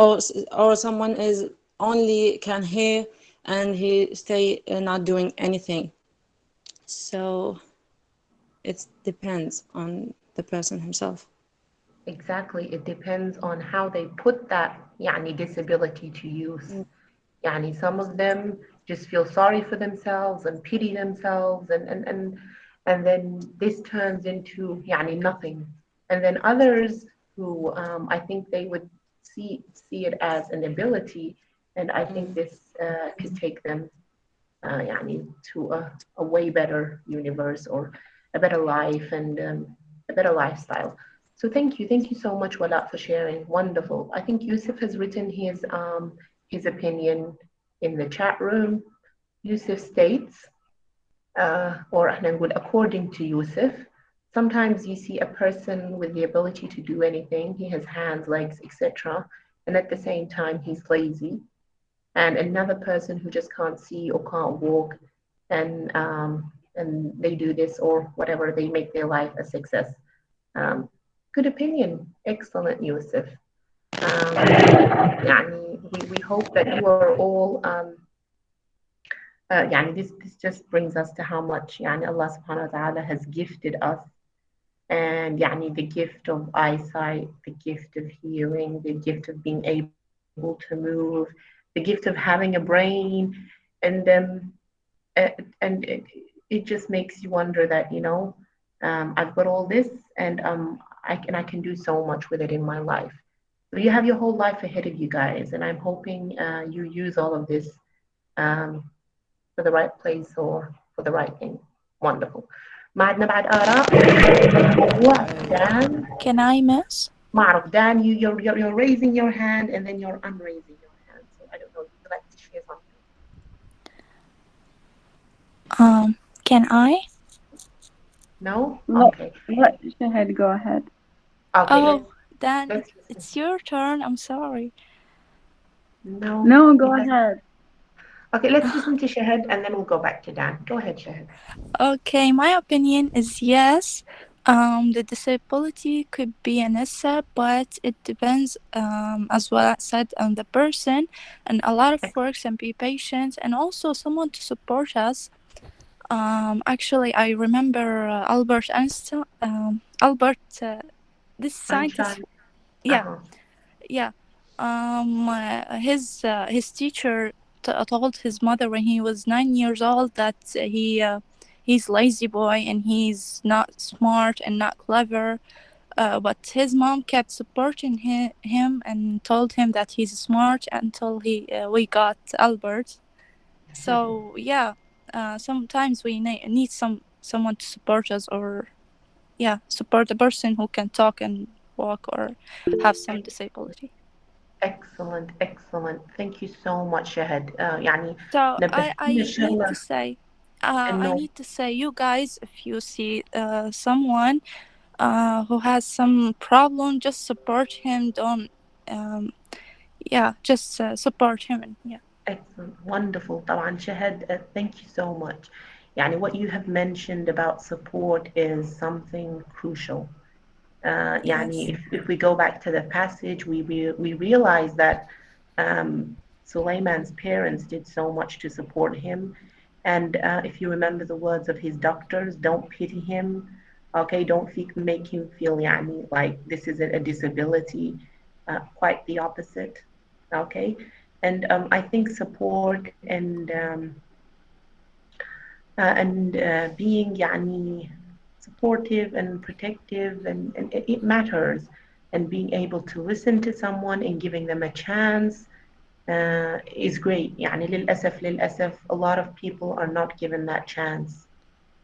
or someone is only can hear and he stay not doing anything. So it depends on the person himself. Exactly. It depends on how they put that disability to use. Some of them just feel sorry for themselves and pity themselves, and then this turns into nothing. And then others who I think they would see it as an ability, and I think this could take them to a way better universe or a better life and a better lifestyle. So thank you so much, Wala, for sharing. Wonderful. I think Yusuf has written his opinion in the chat room. Yusuf states, or احنا نقول according to Yusuf, sometimes you see a person with the ability to do anything. He has hands, legs, etc. And at the same time, he's lazy. And another person who just can't see or can't walk, and they do this or whatever, they make their life a success. Good opinion. Excellent, Yusuf. We hope that you are all this just brings us to how much Allah subhanahu wa ta'ala has gifted us, and the gift of eyesight, the gift of hearing, the gift of being able to move, the gift of having a brain, and it just makes you wonder that I've got all this, and I can do so much with it in my life. So you have your whole life ahead of you guys, and I'm hoping you use all of this for the right place or for the right thing. Wonderful. ما عندنا بعد آراء الموضوع. Dan. Can I miss? ما أعرف. Dan, you're raising your hand and then you're unraising your hand. So I don't know. Would you like to share something? Can I? No? No. Okay. Shahid, go ahead. Okay. Oh, Dan, it's your turn. I'm sorry. No, go ahead. Okay, let's listen to Shahid and then we'll go back to Dan. Go ahead, Shahid. Okay, my opinion is yes. The disability could be an asset, but it depends, as well as said, on the person, and a lot of works and be patient, and also someone to support us. Actually, I remember Albert Einstein. This scientist. Yeah. His teacher told his mother when he was 9 years old that he's lazy boy and he's not smart and not clever. But his mom kept supporting him and told him that he's smart until we got Albert. So yeah, sometimes we need someone to support us, or support a person who can talk and walk or have some disability. Excellent. Thank you so much, Shahid. So I need to say, you guys, if you see someone who has some problem, just support him. Don't just support him. And Excellent. Wonderful. طبعا Shahid, thank you so much. What you have mentioned about support is something crucial. If we go back to the passage, we realize that Suleiman's parents did so much to support him. And if you remember the words of his doctors, don't pity him. Okay, don't make him feel like this is a disability. Quite the opposite. Okay, and I think support and being supportive and protective and it matters, and being able to listen to someone and giving them a chance is great. للأسف a lot of people are not given that chance.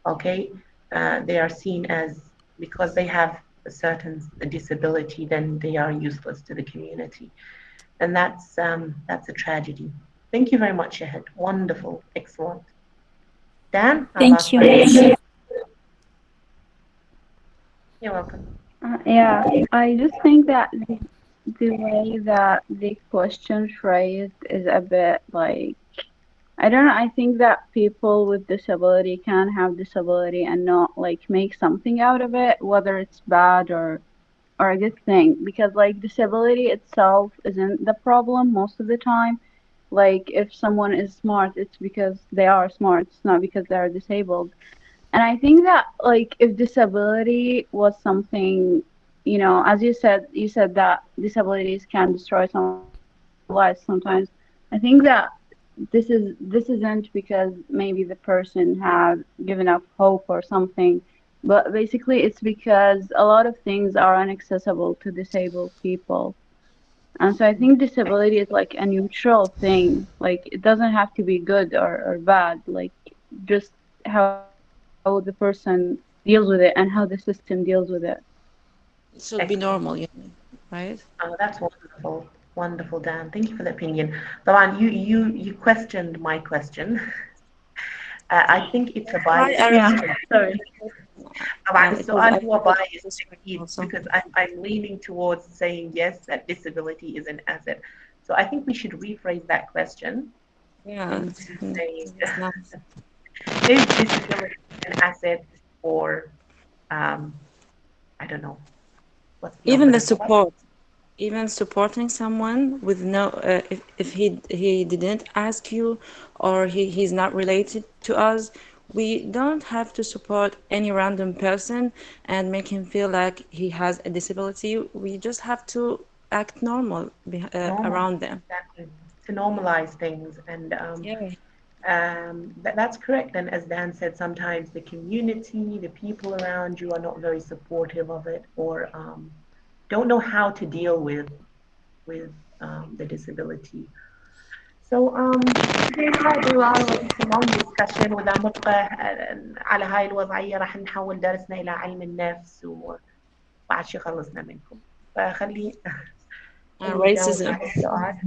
Okay, they are seen as, because they have a certain disability, then they are useless to the community, and that's a tragedy. Thank you very much, Shahid. Wonderful. Excellent. Dan? Thank you. You're welcome. I just think that the way that the question phrased is a bit like, I don't know, I think that people with disability can have disability and not like make something out of it, whether it's bad or or a good thing, because like disability itself isn't the problem most of the time. Like if someone is smart, it's because they are smart. It's not because they are disabled. And I think that like if disability was something, you know, as you said that disabilities can destroy someone's life sometimes. I think that this isn't because maybe the person had given up hope or something, but basically it's because a lot of things are inaccessible to disabled people. And so I think disability is like a neutral thing. Like it doesn't have to be good or bad. Like just how the person deals with it and how the system deals with it. It should be Excellent. normal, right? Oh, that's wonderful. Wonderful, Dan. Thank you for the opinion. طبعا you questioned my question. I think it's a Hi, biased Yeah, Arabic. question. sorry. طبعا It was السؤال هو Arabic biased this week أكيد, also. because I'm leaning towards saying yes, that disability is an asset. So I think we should rephrase that question Yeah, into saying, it's not. is disability an asset, or I don't know, what's the Even the opposite of that? support, even supporting someone with no, if he didn't ask you or he's not related to us, we don't have to support any random person and make him feel like he has a disability. We just have to act normal Normal, around them. exactly. To normalize things, and Yeah. that's correct. And as Dan said, sometimes the community, the people around you are not very supportive of it, or don't know how to deal with the disability. So today it's a long discussion, وإذا نبقى على هاي الوضعية راح نحول درسنا إلى علم النفس، وبعد شي خلصنا منكم. فخلي نجاوب Racism. على السؤال.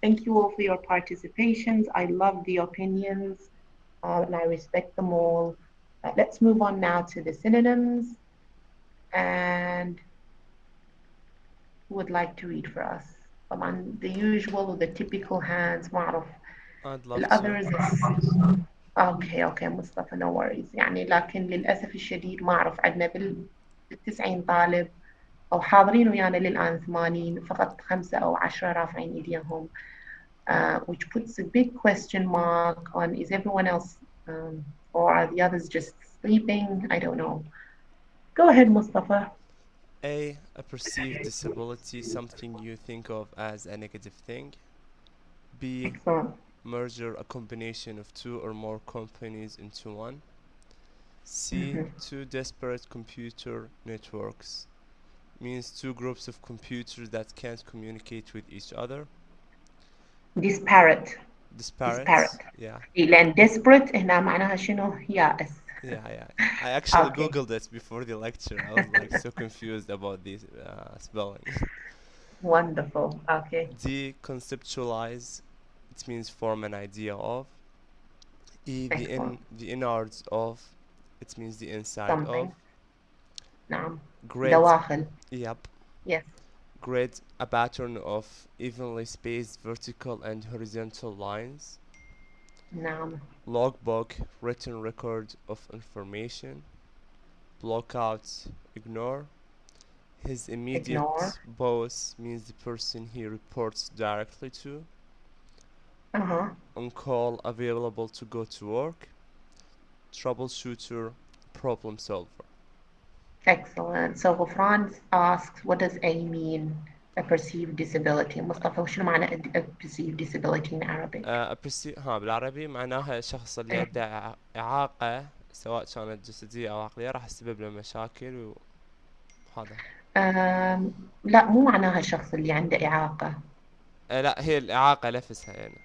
Thank you all for your participations. I love the opinions, and I respect them all. Let's move on now to the synonyms. And who would like to read for us? طبعا the usual or the typical hands, ما أعرف. I'd love The to. others اوكي مصطفى no worries. يعني لكن للأسف الشديد ما أعرف عندنا بال90 طالب أو حاضرين ويانا للآن 80، فقط 5 أو 10 رافعين إيديهم. Which puts a big question mark on, is everyone else or are the others just sleeping? I don't know. Go ahead, Mustafa. A perceived disability, something you think of as a negative thing. B, Excellent. merger, a combination of two or more companies into one. C, two disparate computer networks, means two groups of computers that can't communicate with each other. Disparate. Yeah. لأن desperate هنا معناها شنو؟ يائس. Yeah. I actually Okay. googled it before the lecture. I was like so confused about the spelling. Wonderful. Okay. D, conceptualize, it means form an idea of. E, Excellent. the innards of, it means the inside Something. of. نعم. Grid, دواخل. yep. Yes. Grid, a pattern of evenly spaced vertical and horizontal lines. نعم. Logbook, written record of information. Blockout, ignore. His immediate Ignore. boss means the person he reports directly to. On call, available to go to work. Troubleshooter, problem solver. Excellent. So Ghufran asks, what does A mean? A perceived disability. مصطفى وشنو معنى a perceived disability in Arabic? بالعربي معناها الشخص اللي عنده إعاقة سواء كانت جسدية أو عقلية راح تسبب له مشاكل وهذا. لا مو معناها الشخص اللي عنده إعاقة. لا هي الإعاقة نفسها يعني.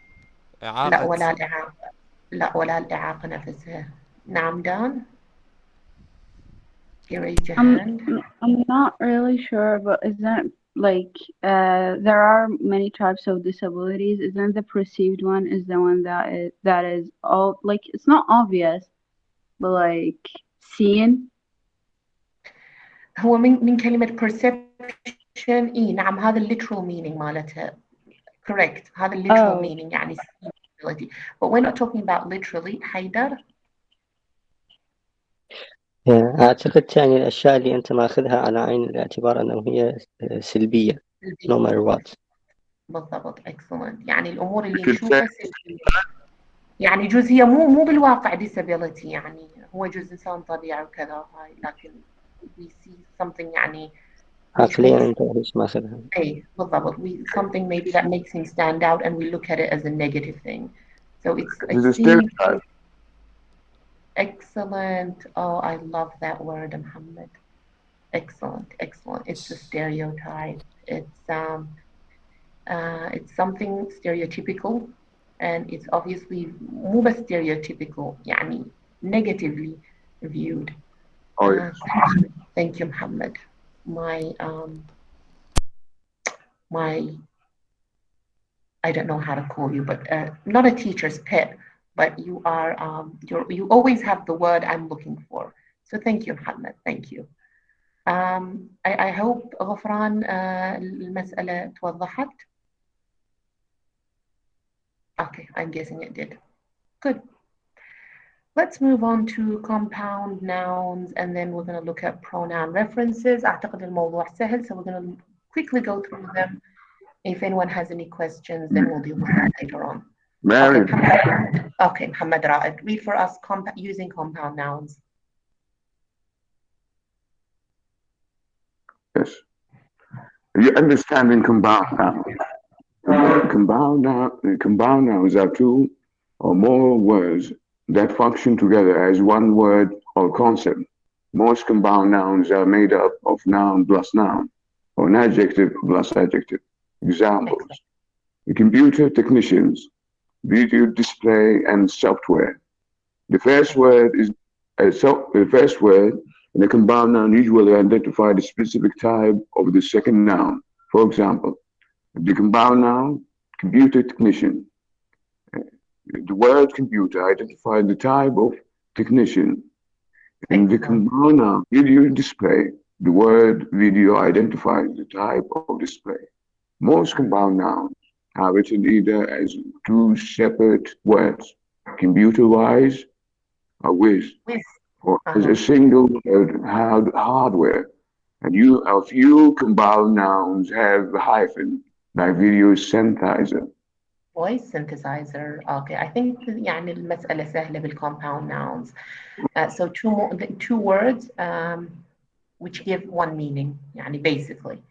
لا ولا الإعاقة. لا ولا الإعاقة نفسها. نعم دان. You raised your hand. I'm not really sure, but isn't like there are many types of disabilities. Isn't the perceived one is the one that is all like it's not obvious, but like seen. هو من كلمة perception. نعم هذا literal meaning مالتها. Correct. هذا literal meaning يعني disability. But we're not talking about literally. حيدر. أعتقد يعني الأشياء اللي أنت ماخذها على عين الاعتبار أنه هي سلبية no matter what. بالضبط excellent. يعني الأمور اللي نشوفها سلبية، يعني جزء هي مو بالواقع disability، يعني هو جزء إنسان طبيعي وكذا هاي، لكن we see something يعني عقليا أنت ليش ماخذها؟ أي بالضبط something maybe that makes him stand out and we look at it as a negative thing. So it's stereotype. Excellent. Oh, I love that word, Muhammad. Excellent. It's a stereotype. It's something stereotypical, and it's obviously مو بس stereotypical يعني negatively viewed. Thank you, Muhammad. My I don't know how to call you, but not a teacher's pet, but you are you always have the word I'm looking for. So thank you, Muhammad. Thank you. I hope غفران المسألة توضحت. Okay, I'm guessing it did. Good. Let's move on to compound nouns, and then we're going to look at pronoun references. أعتقد الموضوع سهل, so we're going to quickly go through them. If anyone has any questions, then we'll deal with them later on. Okay, Muhammad Ra'id, read for us using compound nouns. Yes. You understanding compound nouns. Compound nouns are two or more words that function together as one word or concept. Most compound nouns are made up of noun plus noun, or an adjective plus adjective. Examples: the computer technicians, video display and software. The first word in a compound noun usually identifies the specific type of the second noun. For example, the compound noun computer technician. The word computer identifies the type of technician. In the compound noun video display, the word video identifies the type of display. Most compound nouns are written either as two separate words, computer-wise or with, or as a single word, hardware. And a few compound nouns have a hyphen, like video synthesizer. Voice synthesizer. Okay, I think يعني المسألة سهلة بالcompound nouns. So two words which give one meaning, يعني basically.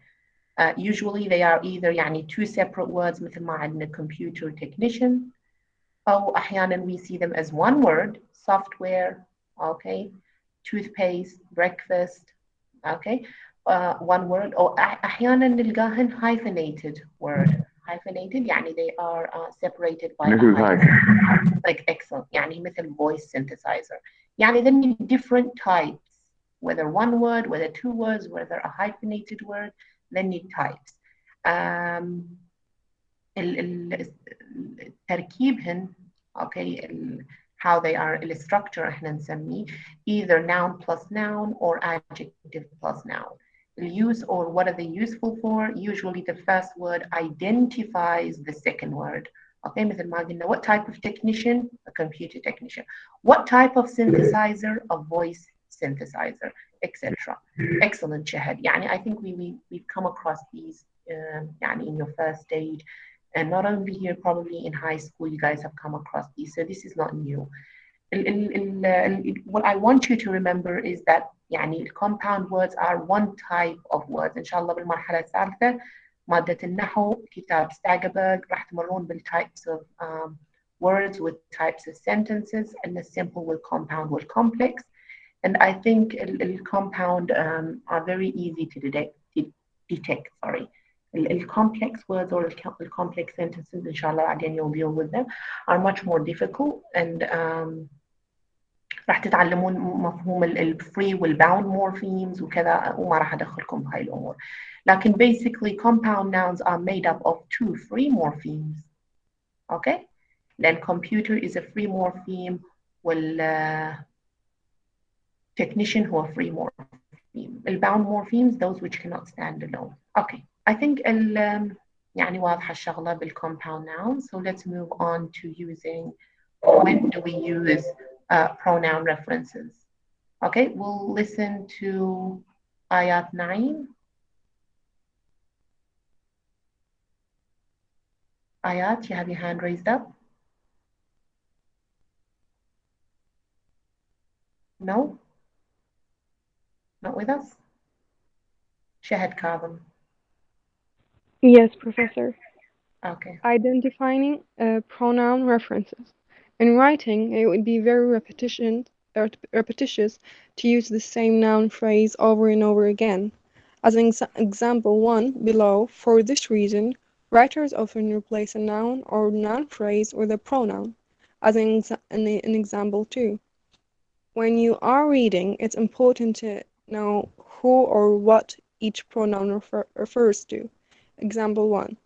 Usually they are either يعني two separate words مثل ما عندنا computer technician, أو أحيانا we see them as one word, software, okay, toothpaste, breakfast, okay, one word, أو أحيانا نلقاهن hyphenated word. Hyphenated يعني they are separated by a hyphen. Like excellent يعني مثل voice synthesizer. يعني they need different types, whether one word, whether two words, whether a hyphenated word, they need types. تركيبهن okay, how they are structure احنا نسميه either noun plus noun or adjective plus noun. Use or what are they useful for? Usually the first word identifies the second word. Okay, مثل ما قلنا, what type of technician? A computer technician. What type of synthesizer? A voice synthesizer, etc. Excellent, Shahad. يعني I think we've come across these يعني in your first stage, and not only here, probably in high school you guys have come across these, so this is not new. What I want you to remember is that يعني compound words are one type of words. إن شاء الله بالمرحلة الثالثة مادة النحو كتاب ستاجبرغ راح تمرون بالtypes of words with types of sentences, and the simple with compound with complex. And I think compound are very easy to detect. Sorry, complex words or complex sentences, inshallah, again you'll deal with them, are much more difficult, and راح تتعلمون مفهوم الفري والbound morphemes وكذا, وما راح أدخلكم بهاي الأمور. لكن basically compound nouns are made up of two free morphemes. Okay, then computer is a free morpheme, وال technician هو free morpheme. الbound morphemes, those which cannot stand alone. Okay, I think يعني واضحة الشغلة بالcompound nouns. So let's move on to using, when do we use pronoun references? Okay, we'll listen to ayat 9. Ayat, you have your hand raised up? No? Not with us? Shahad Kadhim. Yes, Professor. Okay. Identifying pronoun references. In writing, it would be very repetitious to use the same noun phrase over and over again. As an example 1 below, for this reason, writers often replace a noun or noun phrase with a pronoun. As an example 2, when you are reading, it's important to know who or what each pronoun refers to. Example 1.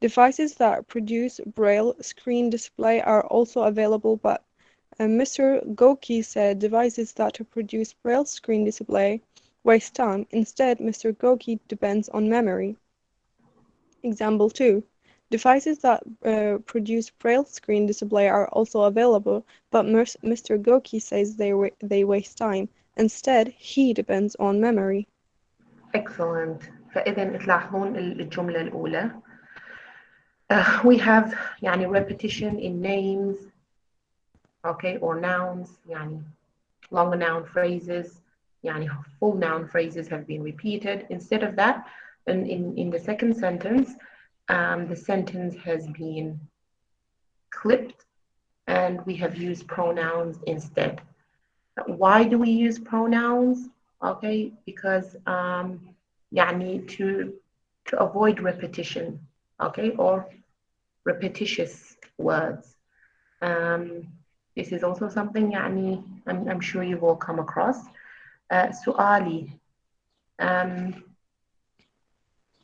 Devices that produce Braille screen display are also available, but Mr. Goki said devices that produce Braille screen display waste time. Instead, Mr. Goki depends on memory. Example 2. Devices that produce Braille screen display are also available, but Mr. Goki says they waste time. Instead, he depends on memory. Excellent. فإذا تلاحظون الجملة الأولى. We have يعني repetition in names, okay, or nouns, يعني longer noun phrases, يعني full noun phrases have been repeated. Instead of that, in the second sentence, the sentence has been clipped and we have used pronouns instead. Why do we use pronouns? Okay, because يعني to avoid repetition, okay, or repetitious words. This is also something يعني I'm sure you've all come across. سؤالي,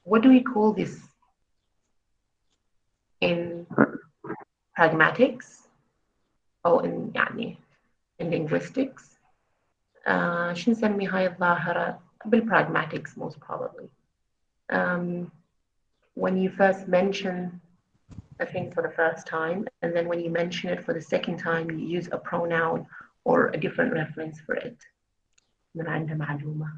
what do we call this in pragmatics or in يعني in linguistics? شو نسمي هاي الظاهرة بالpragmatics most probably. When you first mention a thing for the first time, and then when you mention it for the second time, you use a pronoun or a different reference for it. من عنده معلومة.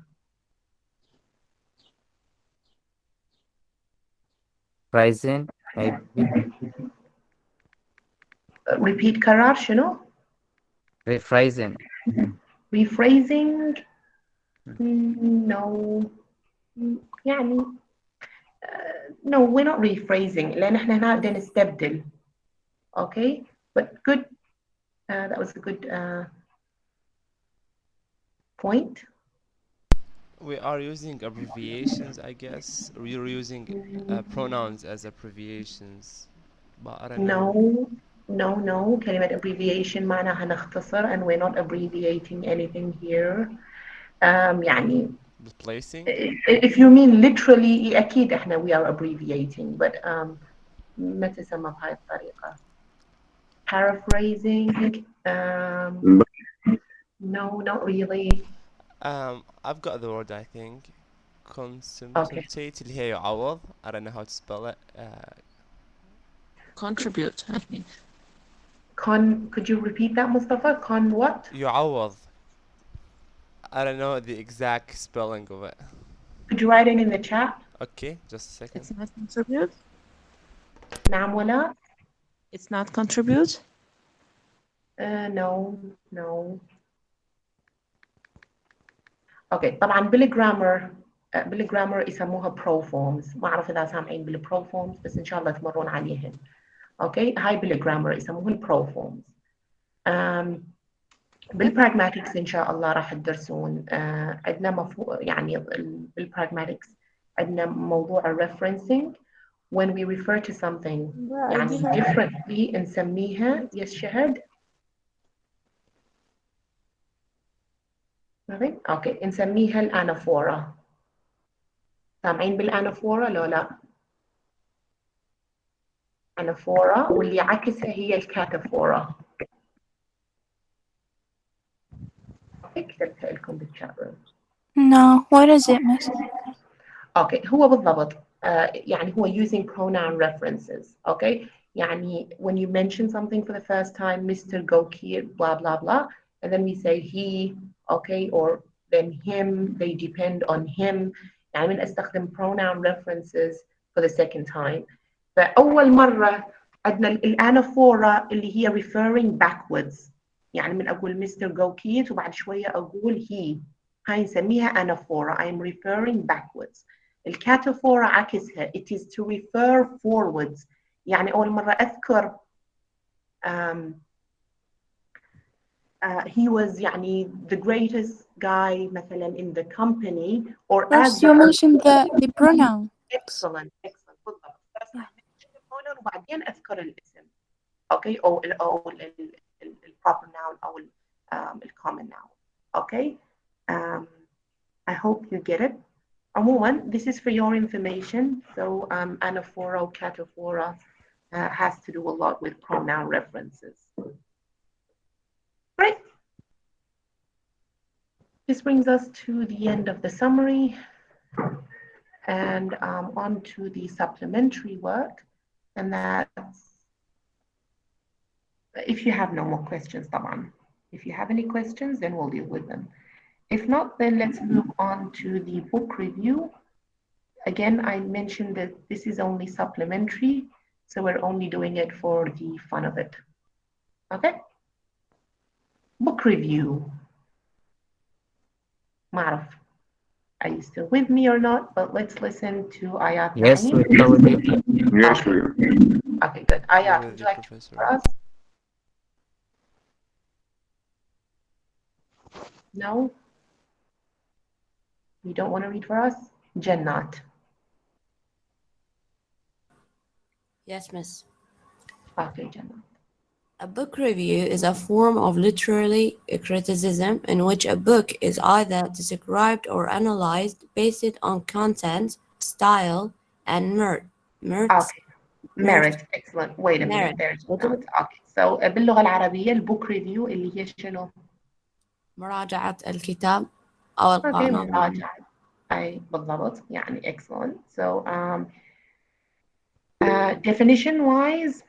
Phrasing, maybe. Repeat كرار شنو? Rephrasing. Rephrasing? No. يعني no, we're not rephrasing لأن احنا هنا بدنا نستبدل. Okay, but good. That was a good point. We are using abbreviations, I guess. We're using pronouns as abbreviations. But I don't know. No. كلمة abbreviation معناها نختصر, and we're not abbreviating anything here. يعني Replacing? if you mean literally أكيد احنا we are abbreviating, but ما تسمى بهاي الطريقة. Paraphrasing? No, not really. I've got the word, I think. Contemplate اللي هي يعوض. I don't know how to spell it. Contribute, I think. Could you repeat that, Mustafa? Con what? يعوض. I don't know the exact spelling of it. Could you write it in the chat? Okay, just a second. It's not contribute? نعم ولا? It's not contribute? No. Okay, طبعا بالجرامر يسموها proforms. ما أعرف إذا سامعين بالproforms بس إن شاء الله تمرون عليهن. Okay, هاي بالجرامر يسموهن proforms. بالpragmatics إن شاء الله راح تدرسون عندنا يعني بالpragmatics عندنا موضوع referencing. When we refer to something يعني differently نسميها يشهد. اوكي نسميها الانافورا. سامعين بالانافورا لو لا؟ انافورا واللي عكسها هي الكاتافورا. اوكي كتبتها لكم بالشات. No, what is it, miss? اوكي هو بالضبط يعني هو using pronoun references. اوكي يعني when you mention something for the first time, Mr. Gokir blah blah blah, and then we say he okay, or then him, they depend on him. يعني من أستخدم pronoun references for the second time. فأول مرة عندنا الأنافورا اللي هي referring backwards. يعني من أقول Mr. Gokit وبعد شوية أقول he. هاي نسميها أنافورا. I'm referring backwards. الكاتافورا عكسها. It is to refer forwards. يعني أول مرة أذكر he was يعني the greatest guy مثلا in the company or as First, you mentioned the pronoun. excellent بالضبط. First I mention the pronoun وبعدين أذكر الاسم. Okay, أو ال proper noun أو ال common noun. Okay, I hope you get it. عموما, this is for your information. So anaphora or cataphora has to do a lot with pronoun references. Great. This brings us to the end of the summary and on to the supplementary work. And that's, if you have no more questions, طبعا. If you have any questions, then we'll deal with them. If not, then let's move on to the book review. Again, I mentioned that this is only supplementary, so we're only doing it for the fun of it. Okay? Book review. Maruf, are you still with me or not? But let's listen to Ayat. Yes, Nani. we're still with you. Yes, we are. Okay, good. Ayat, with would you, you like to Professor. read for us? No? You don't want to read for us? Jannat. Yes, miss. Okay, Jannat. A book review is a form of literary criticism in which a book is either described or analyzed based on content, style, and merit. Okay. Merit. Excellent. Wait a minute. Merit. There's Jannat. Okay. So باللغة العربية البوك ريفيو اللي هي شنو؟ مراجعة الكتاب أو Okay, القناة. مراجعة. أي بالضبط. يعني excellent. So definition wise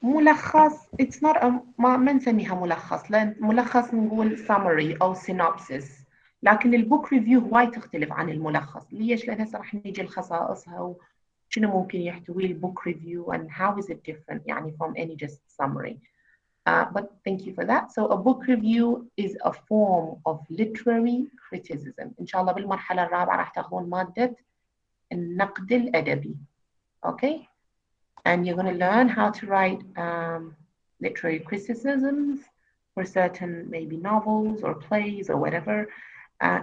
ملخص it's not a ما نسميها ملخص لأن ملخص نقول summary أو synopsis لكن البوك ريفيو هواي تختلف عن الملخص ليش؟ لأن هسه راح نيجي لخصائصها وشنو ممكن يحتوي البوك ريفيو and how is it different يعني from any just summary. But thank you for that. So a book review is a form of literary criticism. إن شاء الله بالمرحلة الرابعة راح تاخذون مادة النقد الأدبي. Okay? And you're going to learn how to write literary criticisms for certain maybe novels or plays or whatever.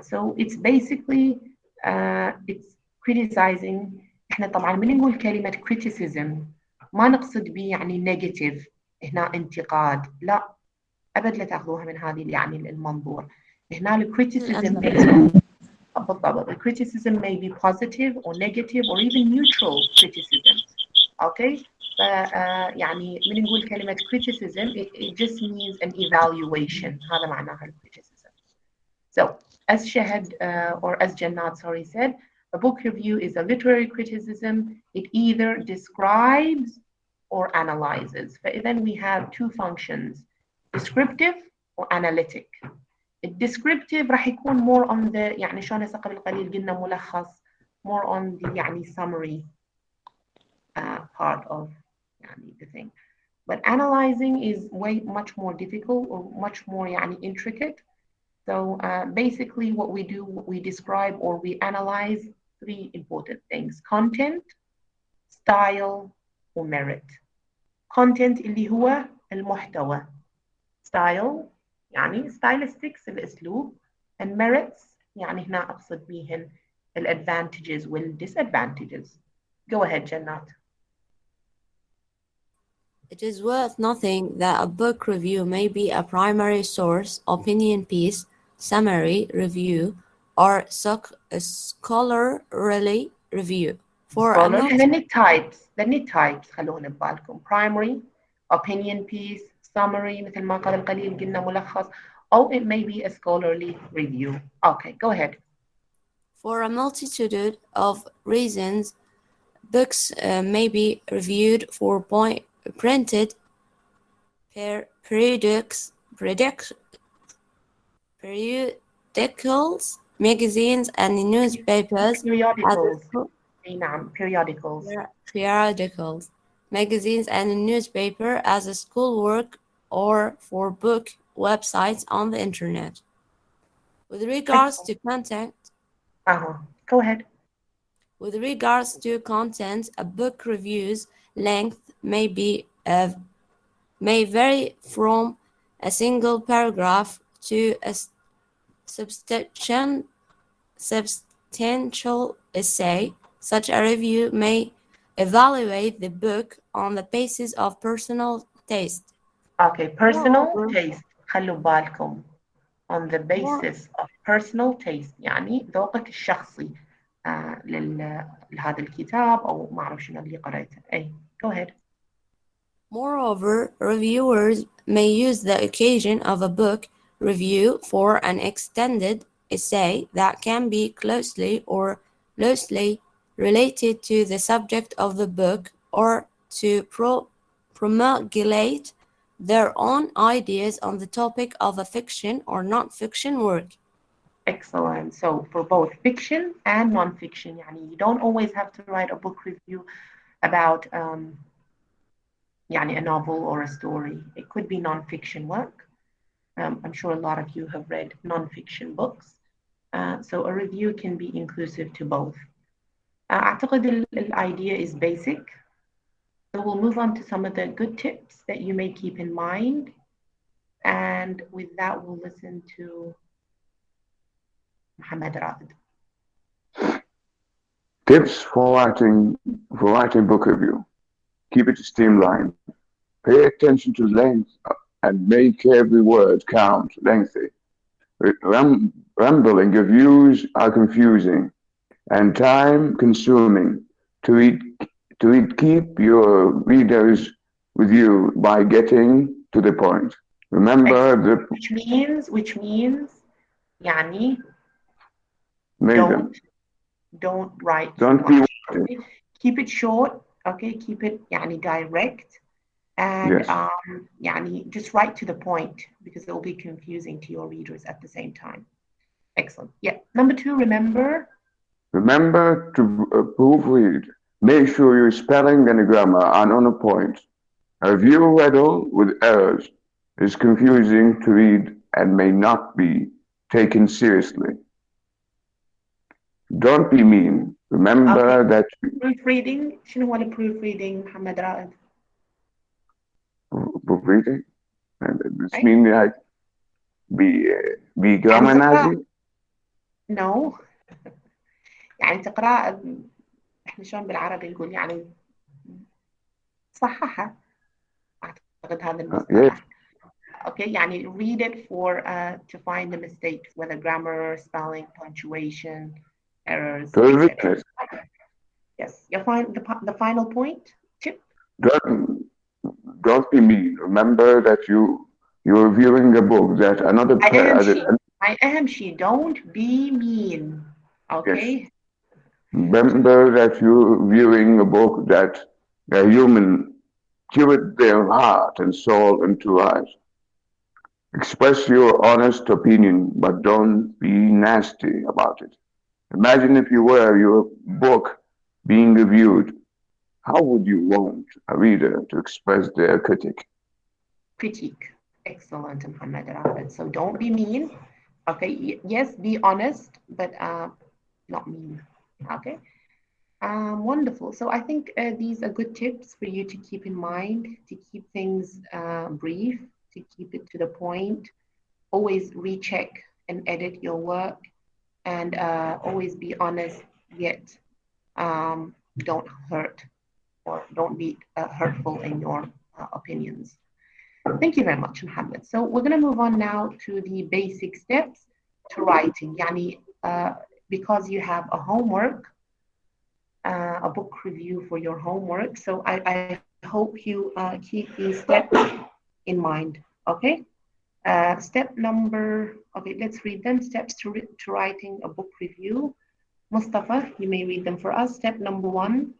So it's basically it's criticizing. احنا طبعا من نقول كلمة criticism ما نقصد به يعني negative هنا انتقاد لا أبد لا تأخذوها من هذه يعني المنظور. هنا ال criticism بالضبط. The criticism may be positive or negative or even neutral criticism. Okay, يعني من نقول كلمة criticism it just means an evaluation. هذا معناها criticism. So as Shahad or as Jannat sorry said, a book review is a literary criticism. It either describes or analyzes. فإذا we have two functions, descriptive or analytic. الديسكريبتيف راح يكون more on the يعني شلون هسه قبل قليل قلنا ملخص more on the يعني summary part of يعني the thing. But analyzing is way much more difficult or much more يعني intricate. So basically what we do, we describe or we analyze three important things: content, style, or merit. Content اللي هو المحتوى. Style يعني stylistics الأسلوب and merits يعني هنا أقصد بيهن advantages وال disadvantages. Go ahead, Jannat. It is worth noting that a book review may be a primary source, opinion piece, summary review, or scholarly review. For a the need types خلونا ببالكم primary, opinion piece, summary مثل ما قبل قليل قلنا ملخص, or it may be a scholarly review. Okay, go ahead. For a multitude of reasons, books may be reviewed for printed periodicals, magazines, and newspapers. periodicals. أي نعم, periodicals. Periodicals, magazines, and newspaper as a schoolwork or for book websites on the internet. With regards to content, Go ahead. with regards to content, a book review's length may vary from a single paragraph to a substantial essay. Such a review may evaluate the book on the basis of personal taste. Okay, personal Moreover, taste. خلوا بالكم. On the basis of personal taste, يعني ذوقك الشخصي لهذا الكتاب أو ما أعرف شنو اللي قرأته. أي, go ahead. Moreover, reviewers may use the occasion of a book review for an extended essay that can be closely or loosely related to the subject of the book, or to promulgate their own ideas on the topic of a fiction or non-fiction work. Excellent. So for both fiction and non-fiction, يعني you don't always have to write a book review about يعني a novel or a story. It could be non-fiction work. I'm sure a lot of you have read non-fiction books. So a review can be inclusive to both. أعتقد the idea is basic. So we'll move on to some of the good tips that you may keep in mind. And with that, we'll listen to Muhammad Raed. Tips for writing book review. Keep it streamlined. Pay attention to length and make every word count. Lengthy. Rambling reviews are confusing and time consuming. To read, keep your readers with you by getting to the point. Remember which means يعني Megan, don't write don't much. be Okay? Keep it short, okay? Keep it يعني direct, and yes. يعني just write to the point, because it will be confusing to your readers at the same time. Excellent. Yeah. Number 2, remember to proofread. Make sure your spelling and grammar are on a point. A review riddle with errors is confusing to read and may not be taken seriously. Don't be mean. Remember that proofreading. شنو هو proofreading محمد رائد؟ proofreading. And this means like be grammar Nazi? No. يعني تقرأ احنا شلون بالعربي نقول يعني صححها. أعتقد هذا المصطلح. Okay, يعني read it for to find the mistakes, whether grammar, spelling, punctuation, errors, etc. Yes, you find the final point. Tip. Don't be mean. Remember that you're reviewing a book that another أهم شيء don't be mean. Okay. Yes. Remember that you're reviewing a book that a human poured their heart and soul into life. Express your honest opinion, but don't be nasty about it. Imagine if you were your book being reviewed. How would you want a reader to express their critique? Excellent, Muhammad Raed. So don't be mean. Okay. Yes, be honest, but not mean. Okay. Wonderful. So I think these are good tips for you to keep in mind, to keep things brief, to keep it to the point. Always recheck and edit your work, and always be honest, yet don't hurt or don't be hurtful in your opinions. Thank you very much, Muhammad. So we're going to move on now to the basic steps to writing. Yani, because you have a homework, a book review for your homework. So I hope you keep these steps in mind. Okay. Step number, okay, let's read them. Steps to writing a book review. Mustafa, you may read them for us. Step number 1.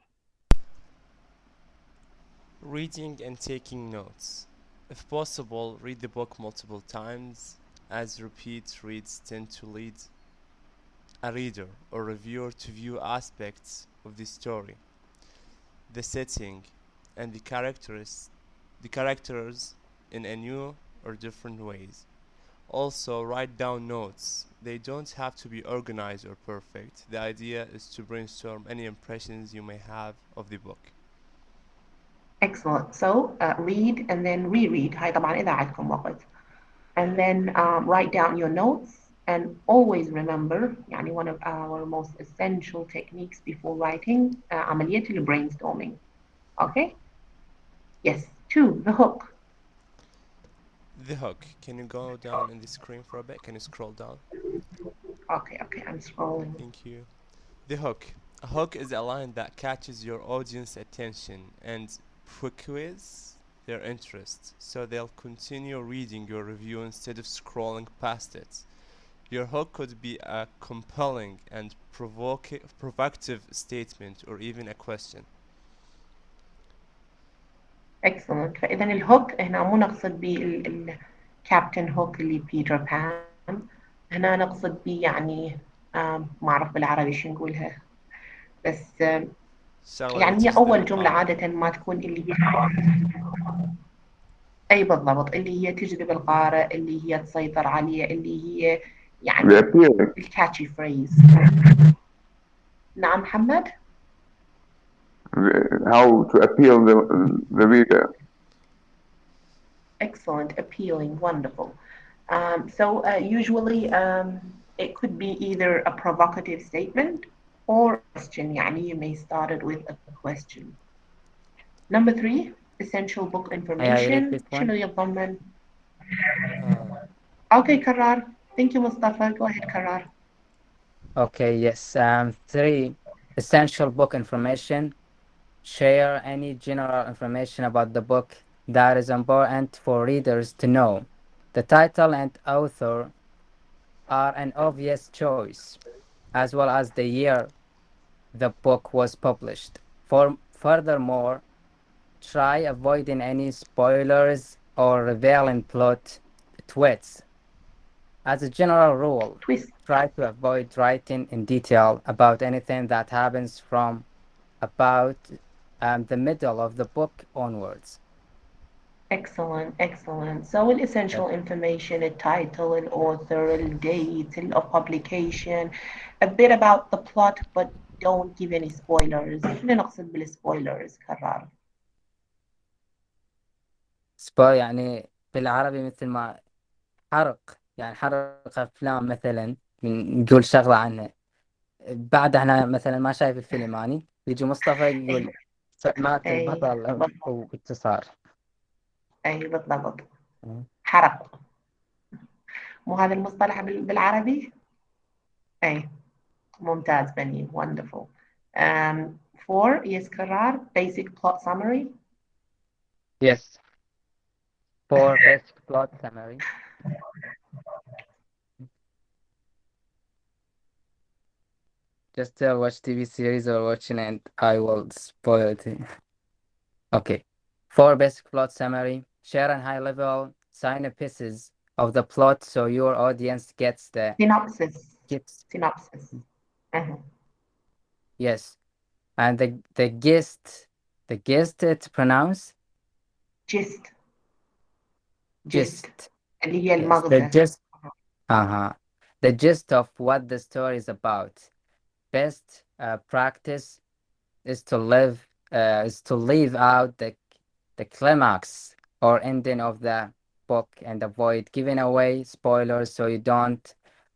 Reading and taking notes. If possible, read the book multiple times. as repeat reads tend to lead a reader or reviewer to view aspects of the story, the setting, and the characters in a new or different ways. Also, write down notes. They don't have to be organized or perfect. The idea is to brainstorm any impressions you may have of the book. Excellent. So read and then reread. هاي طبعا إذا عندكم وقت. And then write down your notes and always remember يعني one of our most essential techniques before writing عملية brainstorming. Okay? Yes. 2. The hook. The hook. Can you go down in the screen for a bit? Can you scroll down? Okay, I'm scrolling. Thank you. The hook. A hook is a line that catches your audience attention and piques their interest, so they'll continue reading your review instead of scrolling past it. Your hook could be a compelling and provocative statement or even a question. Excellent. فإذا الهوك هنا مو نقصد به الكابتن هوك اللي بيتر بان، هنا نقصد به يعني ما أعرف بالعربي شو نقولها، بس يعني هي أول جملة عادة ما تكون اللي هي أي بالضبط اللي هي تجذب القارئ، اللي هي تسيطر عليه، اللي هي يعني الكاتشي فريز. نعم محمد. How to appeal the reader. Excellent, appealing, wonderful. So usually it could be either a provocative statement or a question. يعني you may start it with a question. Number 3, essential book information. شنو يتضمن؟ Okay, كرار. Thank you, Mustafa. Go ahead, كرار. Okay, yes. 3, essential book information. Share any general information about the book that is important for readers to know. The title and author are an obvious choice, as well as the year the book was published. Furthermore, try avoiding any spoilers or revealing plot twists. As a general rule, try to avoid writing in detail about anything that happens from about the middle of the book onwards. Excellent, excellent. So essential information, the title, the author, the date of publication, a bit about the plot, but don't give any spoilers. شنو نقصد بالسبويلرز كرار؟ يعني بالعربي مثل ما حرق، يعني حرق أفلام مثلا نقول شغلة عنه، بعد احنا مثلا ما شايف الفيلم اني يجي مصطفى يقول مات البطل واتصار. اي بالضبط، حرق. مو هذا المصطلح بالعربي؟ اي ممتاز بني. wonderful. 4 yes كرار basic plot summary. Yes. 4 basic plot summary. Just watch TV series or watching and I will spoil it. Okay. 4 basic plot summary. Share a high level synopsis of the plot so your audience gets the synopsis. Synopsis. Uh-huh. Yes. And the gist it's pronounced gist. اللي هي Yes, المغزى. the gist of what the story is about. Best practice is to leave out the climax or ending of the book and avoid giving away spoilers so you don't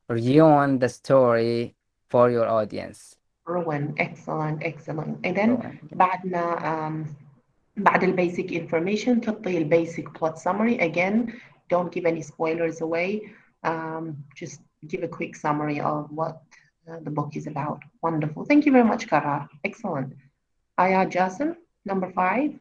ruin the story for your audience. ruin. Excellent. إذن بعدنا بعد البيسك information تعطي البيسك plot summary. Again, don't give any spoilers away. Just give a quick summary of what the book is about. Wonderful. Thank you very much, Karar. Excellent. Aya Jasim, number 5.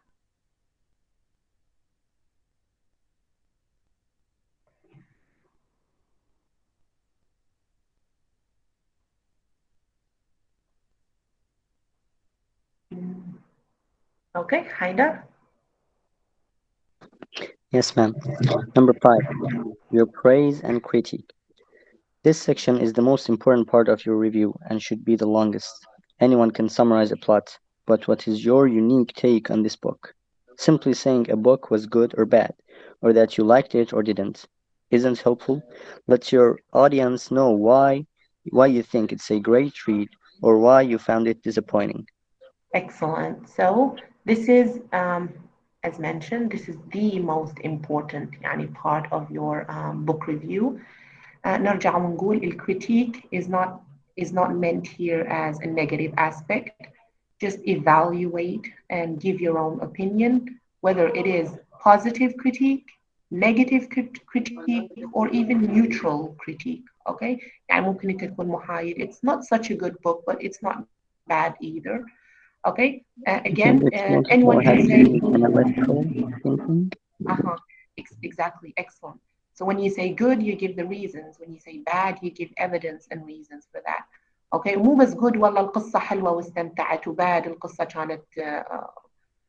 Okay, Haida. Yes, ma'am. Number 5, your praise and critique. This section is the most important part of your review and should be the longest. Anyone can summarize a plot, but what is your unique take on this book? Simply saying a book was good or bad, or that you liked it or didn't, isn't helpful. Let your audience know why you think it's a great read or why you found it disappointing. Excellent. So this is, as mentioned, this is the most important يعني part of your book review. نرجع ونقول الcritique is not meant here as a negative aspect. Just evaluate and give your own opinion, whether it is positive critique, negative critique, or even neutral critique. Okay? يعني ممكن انت تكون محايد. It's not such a good book, but it's not bad either. Okay? Again, anyone can say analytical thinking. Exactly, excellent. So when you say good, you give the reasons. When you say bad, you give evidence and reasons for that. Okay, مو بس good والله القصة حلوة واستمتعت وباد القصة كانت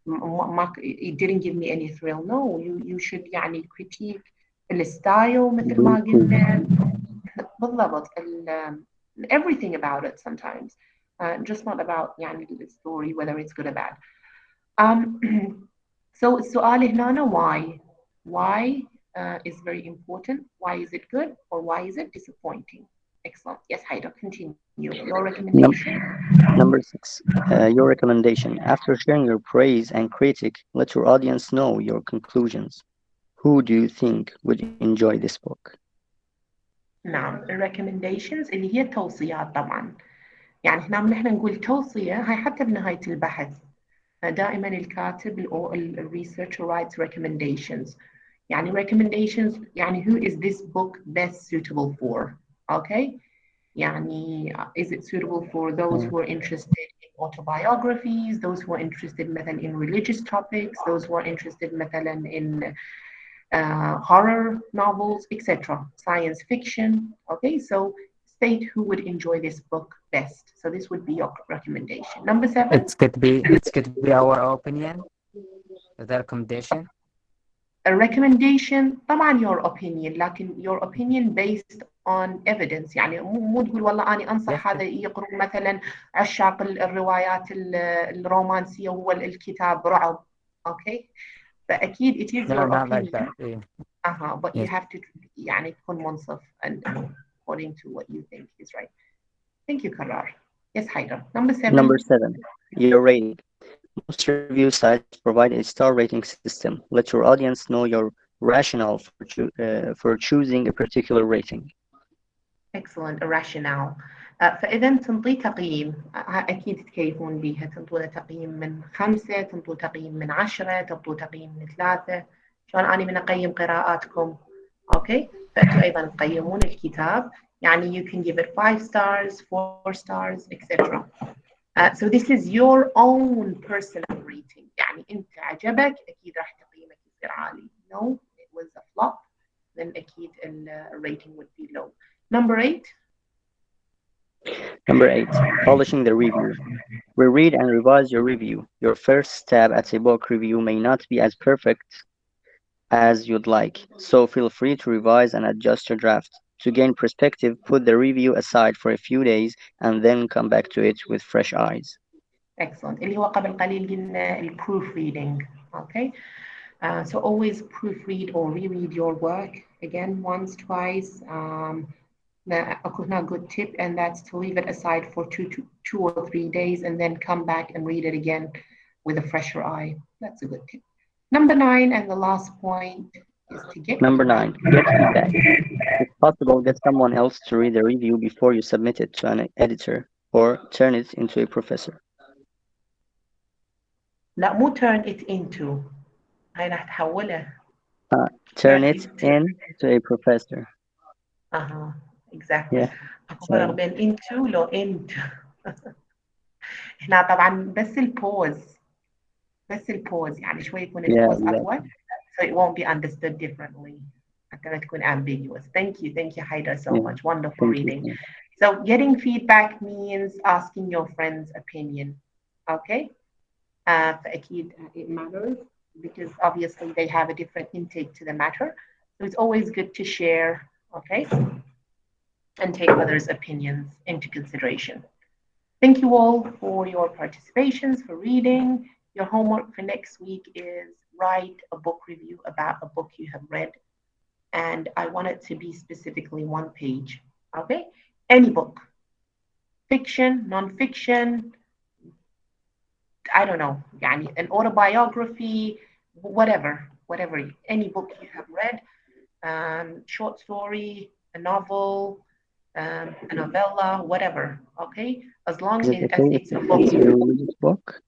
it didn't give me any thrill. No, you should يعني critique الستايل مثل ما قلنا بالضبط everything about it sometimes. Just not about يعني the story whether it's good or bad. So السؤال هنا why is very important. Why is it good or why is it disappointing? Excellent. Yes, Haida, continue. Your recommendation. Number 6, your recommendation. After sharing your praise and critique, let your audience know your conclusions. Who do you think would enjoy this book? نعم recommendations اللي هي توصيات طبعا. يعني هنا نحن نقول توصية هاي حتى بنهاية البحث دائما الكاتب الريسيرشر writes recommendations. يعني recommendations يعني who is this book best suitable for? Okay? يعني is it suitable for those who are interested in autobiographies, those who are interested مثلا in religious topics, those who are interested مثلا in horror novels, etc. Science fiction. Okay, so state who would enjoy this book best. So this would be your recommendation. Number 7. It could be our opinion, the recommendation. A recommendation طبعا your opinion لكن your opinion based on evidence. يعني مو تقول والله أنا أنصح هذا يقرأ مثلا عشاق الروايات الرومانسية وهو الكتاب رعب. Okay, فأكيد it is your opinion. Like that. But you have to يعني تكون منصف and according to what you think is right. Thank you, Karar. Yes, Haidar. Number 7. Number 7, your rating. Most review sites provide a star rating system. Let your audience know your rationale for choosing a particular rating. Excellent, a rationale. فإذا تنطي تقييم أكيد تكيفون بيها. تنطونا تقييم من 5، تنطو تقييم من 10، تنطو تقييم من 3. شلون أنا من أقيم قراءاتكم. أوكي، فأنتوا أيضا تقيمون الكتاب. يعني you can give it 5 stars, 4 stars, etc. So this is your own personal rating. يعني أنت عجبك أكيد راح تقييمك يصير عالي. No, it was a flop, then أكيد rating would be low. Number 8. Number 8, polishing the review. Reread and revise your review. Your first stab at a book review may not be as perfect as you'd like, so feel free to revise and adjust your draft. To gain perspective, put the review aside for a few days and then come back to it with fresh eyes. Excellent. اللي هو قبل قليل قلنا proofreading. Okay. So always proofread or reread your work again once, twice. A good tip, and that's to leave it aside for 2 or 3 days and then come back and read it again with a fresher eye. That's a good tip. Number 9, and the last point is to get Number 9, get feedback. If possible, get someone else to read the review before you submit it to an editor or turn it into a professor. لا مو turn it into. هاي راح تحوله. Turn it into a professor. Exactly. Yeah. فرق بين into لو into. هنا طبعا بس البوز يعني شوي يكون البوز أطول, so it won't be understood differently. حتى ما تكون ambiguous. Thank you Haidar so much. Wonderful reading. So getting feedback means asking your friend's opinion. Okay. فأكيد it matters because obviously they have a different intake to the matter. So it's always good to share, okay, and take others' opinions into consideration. Thank you all for your participations, for reading. Your homework for next week is write a book review about a book you have read. And I want it to be specifically 1 page, okay? Any book, fiction, non-fiction, I don't know, يعني an autobiography, whatever, any book you have read, short story, a novel, a novella, whatever, okay? As long Is as it okay it's a if book. it's a religious book?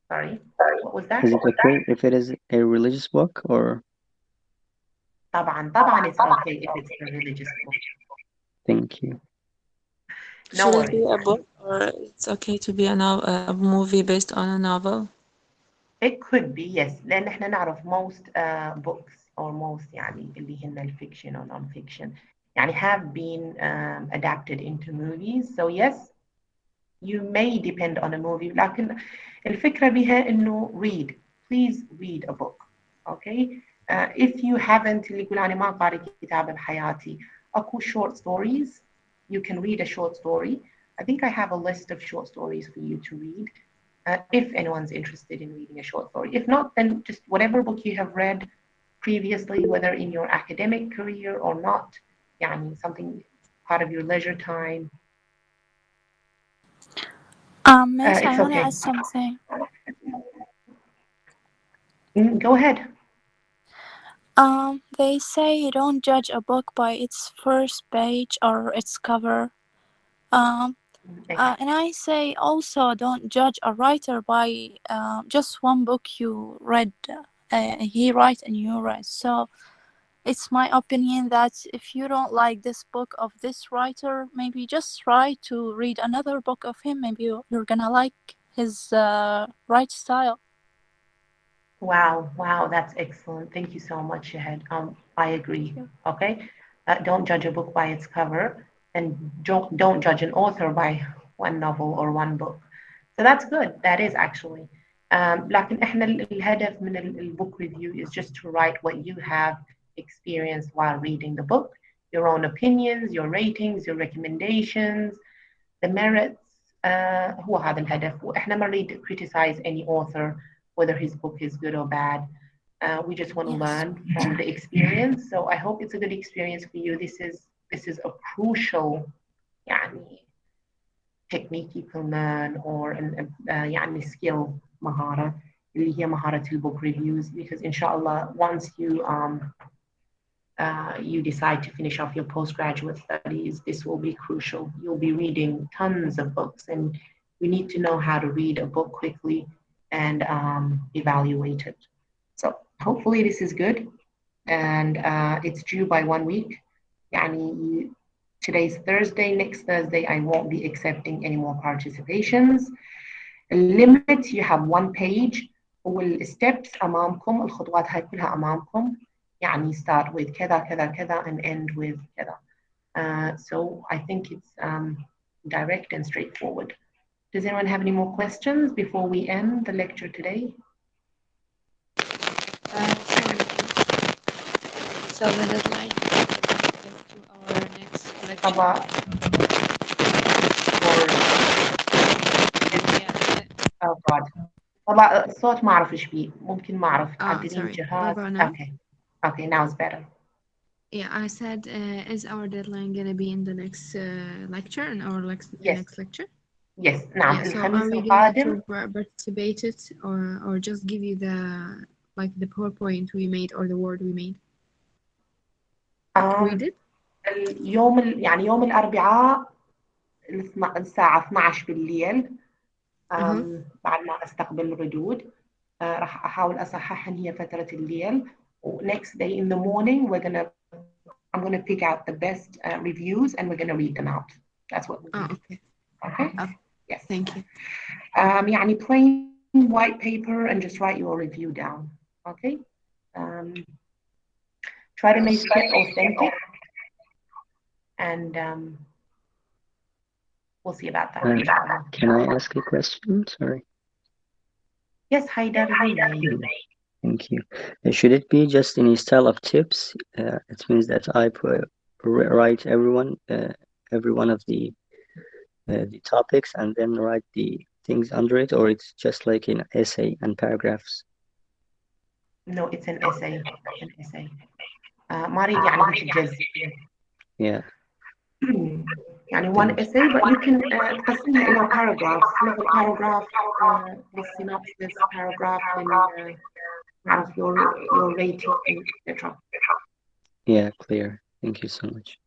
Sorry, what was that? Is it okay if it is a religious book or? طبعا it's okay if it's a religious book. Thank you. No Should it be worries. a book, or it's okay to be a movie based on a novel? It could be, yes. لأن احنا نعرف most books or most يعني اللي هن الفيكشن or non-fiction يعني have been adapted into movies. So yes, you may depend on a movie. لكن الفكرة بها إنه read. Please read a book. Okay? If you haven't اللي يقول أنا ما قاري كتاب بحياتي أكو short stories. You can read a short story. I think I have a list of short stories for you to read. If anyone's interested in reading a short story. If not, then just whatever book you have read previously, whether in your academic career or not, يعني something part of your leisure time. Miss, I It's want to okay. add something. Go ahead. They say you don't judge a book by its first page or its cover. And I say also don't judge a writer by just one book you read. He write and you read. So it's my opinion that if you don't like this book of this writer, maybe just try to read another book of him. Maybe you're gonna like his write style. Wow, that's excellent. Thank you so much, Shahid. I agree. Okay, don't judge a book by its cover, and don't judge an author by one novel or one book. So that's good. That is actually. لكن إحنا الهدف من الbook review is just to write what you have experienced while reading the book, your own opinions, your ratings, your recommendations, the merits. هو هذا الهدف. وإحنا ما نريد criticize any author whether his book is good or bad. We just want to learn from the experience. So I hope it's a good experience for you. This is a crucial يعني technique you can learn or يعني skill مهارة اللي هي مهارة الbook reviews, because inshallah once you decide to finish off your postgraduate studies, this will be crucial. You'll be reading tons of books, and you need to know how to read a book quickly and evaluate it. So hopefully this is good, and it's due by 1 week. يعني today's Thursday, next Thursday I won't be accepting any more participations. Limit, you have 1 page, والsteps أمامكم، الخطوات هاي كلها أمامكم. يعني start with كذا كذا كذا and end with كذا. So I think it's direct and straightforward. Does anyone have any more questions before we end the lecture today? So the deadline is to our next lecture. Oh God. طبعا الصوت ما أعرف إيش بيه. ممكن ما أعرف. Sorry. جهاز. Now? Okay, now it's better. Yeah, I said, is our deadline gonna be in the next lecture, in our next lecture? Yes. نعم. Yeah, so الخميس are we القادم. going to participate it or just give you the PowerPoint we made or the word we made? Read it? يعني يوم الأربعاء الساعة 12 بالليل بعد ما أستقبل الردود راح أحاول أصححها هي فترة الليل. Next day in the morning I'm gonna pick out the best reviews and we're gonna read them out. That's what we do. Okay. Yes. Thank you. يعني plain white paper and just write your review down. Okay. Try to make it authentic, and we'll see about that. Can I ask a question? Sorry. Yes, Haidar, Thank you. Should it be just in a style of tips? It means that I write every one of the topics and then write the things under it, or it's just like an essay and paragraphs? No, it's an essay. An essay. ما أريد يعني هيك الجز. Yeah. يعني one essay, but you can تقسمها إلى paragraphs. مثل paragraph synopsis, paragraph and your rating, etc. Yeah, clear. Thank you so much.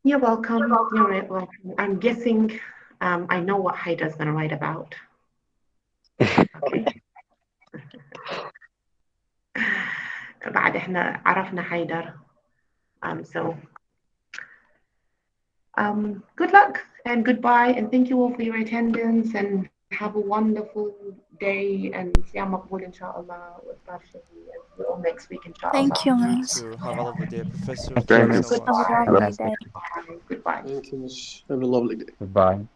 You're welcome. You're welcome. I'm guessing I know what Haidar's going to write about. Okay. بعد احنا عرفنا حيدر. So good luck and goodbye, and thank you all for your attendance, and have a wonderful day, and صيام مقبول إن شاء الله وإفطار شهي, and see you all next week إن شاء الله. Thank you, Miss. So have a lovely day, Professor. Thank Thank you. you so Have a much. lovely day. Goodbye. Thank you, Miss. Have a lovely day. Goodbye.